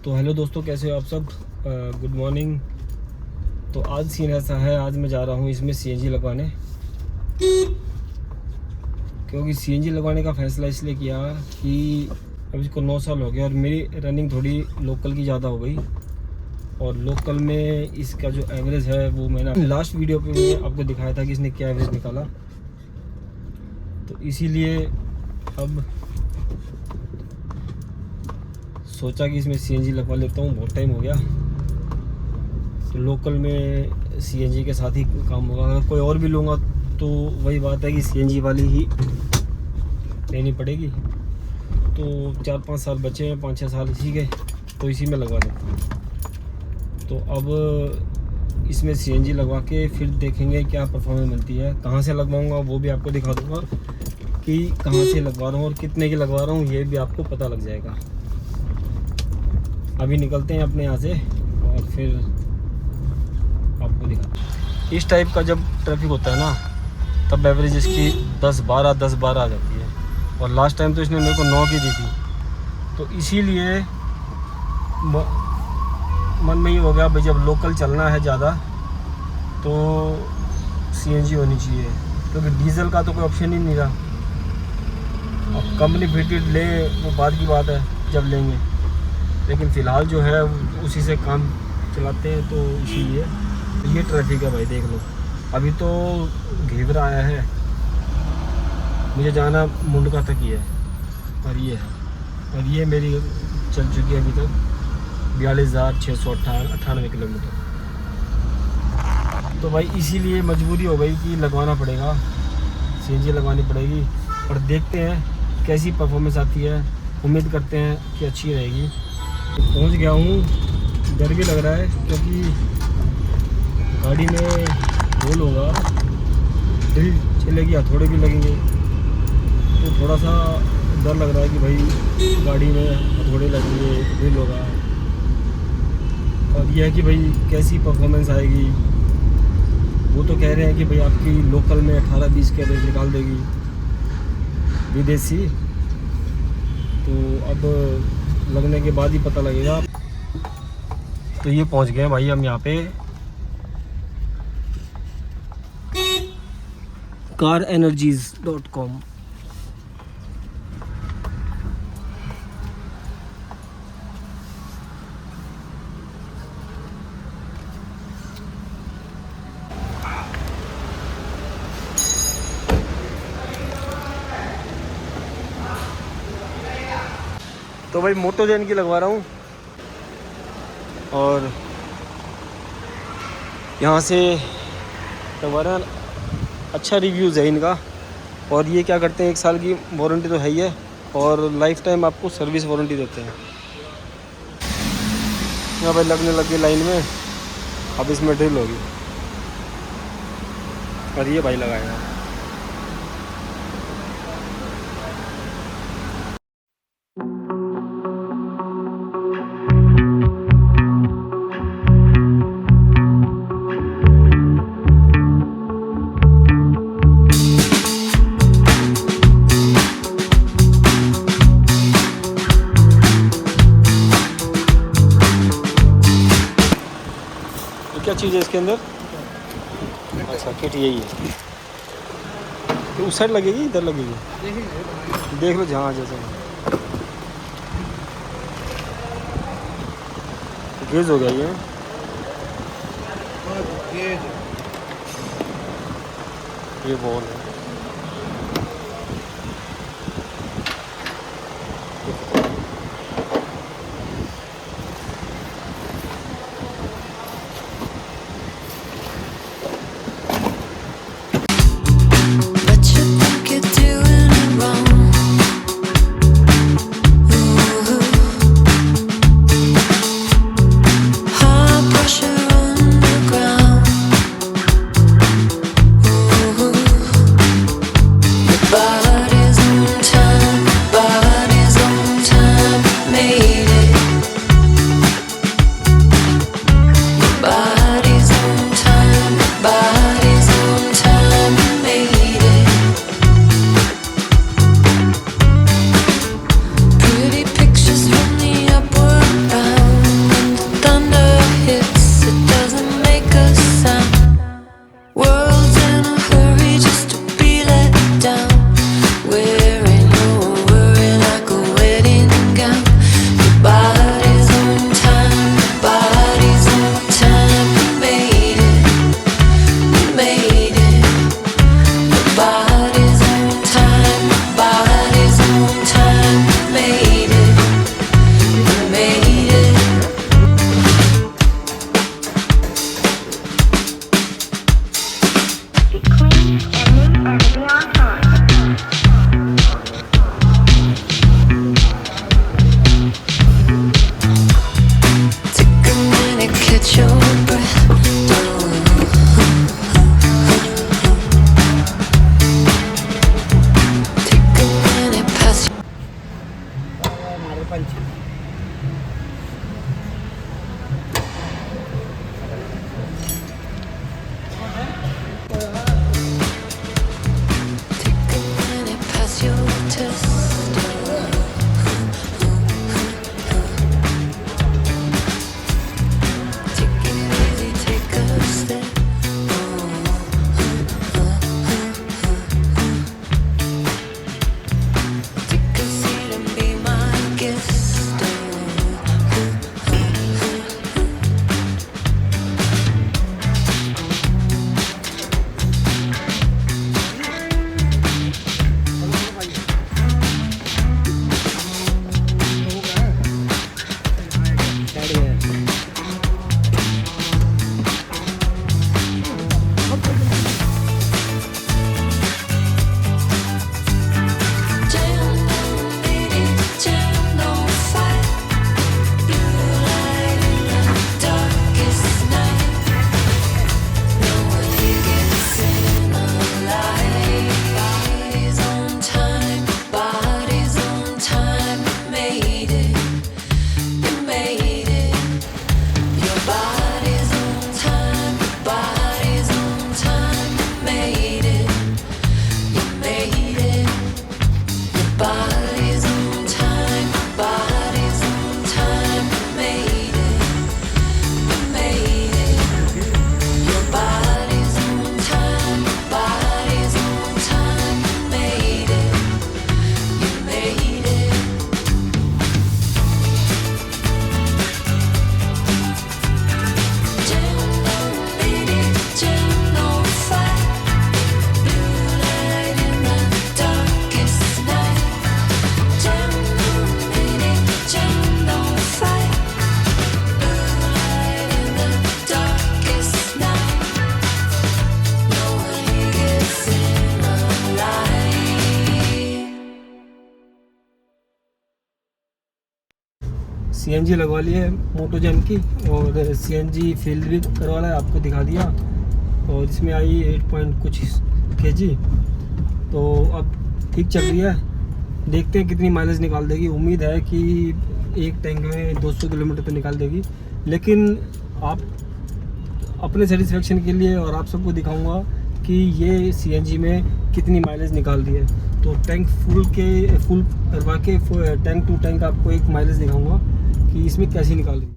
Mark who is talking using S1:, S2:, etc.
S1: तो हेलो दोस्तों, कैसे हो आप सब। Good morning. तो आज सीन ऐसा है, आज मैं जा रहा हूँ इसमें सीएनजी लगवाने, क्योंकि सीएनजी लगवाने का फ़ैसला इसलिए किया कि अब इसको 9 साल हो गए और मेरी रनिंग थोड़ी लोकल की ज़्यादा हो गई। और लोकल में इसका जो एवरेज है वो मैंने लास्ट वीडियो पे मैं आपको दिखाया था कि इसने क्या एवरेज निकाला। तो इसीलिए अब सोचा कि इसमें सीएनजी लगवा लेता हूँ, बहुत टाइम हो गया। तो लोकल में सीएनजी के साथ ही काम होगा। अगर कोई और भी लूँगा तो वही बात है कि सीएनजी वाली ही लेनी पड़ेगी। तो 4-5 साल बचे हैं, 5-6 साल इसी के, तो इसी में लगवा देता हूँ। तो अब इसमें सीएनजी लगवा के फिर देखेंगे क्या परफॉर्मेंस मिलती है। कहाँ से लगवाऊँगा वो भी आपको दिखा दूँगा कि कहाँ से लगवा रहा हूँ और कितने की लगवा रहा हूँ, ये भी आपको पता लग जाएगा। अभी निकलते हैं अपने यहाँ से और फिर आपको दिखा। इस टाइप का जब ट्रैफिक होता है ना, तब एवरेज इसकी 10-12 आ जाती है। और लास्ट टाइम तो इसने मेरे को 9 की दी थी। तो इसीलिए मन में ये हो गया भाई, जब लोकल चलना है ज़्यादा तो सीएनजी होनी चाहिए, क्योंकि डीजल का तो कोई ऑप्शन ही नहीं रहा। अब कंपनी फिटेड ले वो बाद की बात है जब लेंगे, लेकिन फ़िलहाल जो है उसी से काम चलाते हैं। तो इसीलिए ये ट्रैफिक है भाई, देख लो। अभी तो घेवरा आया है, मुझे जाना मुंडका तक ही है और ये है। और ये मेरी चल चुकी है अभी तक 42,698 किलोमीटर। तो भाई इसीलिए मजबूरी हो गई कि लगवाना पड़ेगा, सीएनजी लगवानी पड़ेगी। और देखते हैं कैसी परफॉर्मेंस आती है, उम्मीद करते हैं कि अच्छी रहेगी। पहुंच गया हूँ, डर भी लग रहा है क्योंकि गाड़ी में रोल होगा, ड्रिल चलेगी, हथौड़े भी लगेंगे। तो थोड़ा सा डर लग रहा है कि भाई गाड़ी में हथौड़े लगेंगे, ड्रिल होगा। और यह है कि भाई कैसी परफॉर्मेंस आएगी। वो तो कह रहे हैं कि भाई आपकी लोकल में 18-20 के एवरेज निकाल देगी विदेशी। तो अब लगने के बाद ही पता लगेगा। तो ये पहुंच गए भाई हम यहाँ पे carenergies.com। तो भाई मोटोजेन की लगवा रहा हूँ और यहाँ से लगवा रहा है। अच्छा रिव्यूज़ है इनका। और ये क्या करते हैं, 1 साल की वारंटी तो है ही है और लाइफ टाइम आपको सर्विस वारंटी देते हैं। यहाँ भाई लगने लगी लाइन में, अब इसमें ड्रिल होगी और ये भाई लगाएगा। क्या चीज़ है इसके अंदर? अच्छा, किट यही है। तो उस साइड लगेगी, इधर लगेगी, देख लो जहाँ जैसे। गेज हो गया ये बॉल है। सीएनजी लगवा ली है मोटोजन की, और सीएनजी फील्ड भी करवा है, आपको दिखा दिया। और इसमें आई 8 कुछ kg, तो अब ठीक चल रही है। देखते हैं कितनी माइलेज निकाल देगी। उम्मीद है कि एक टैंक में 200 किलोमीटर तो निकाल देगी, लेकिन आप अपने सेटिस्फेक्शन के लिए और आप सबको दिखाऊंगा कि ये सीएनजी में कितनी माइलेज निकाल रही है। तो टैंक फुल करवा के टैंक टू टैंक आपको एक माइलेज दिखाऊंगा कि इसमें कैसी निकाल रही है।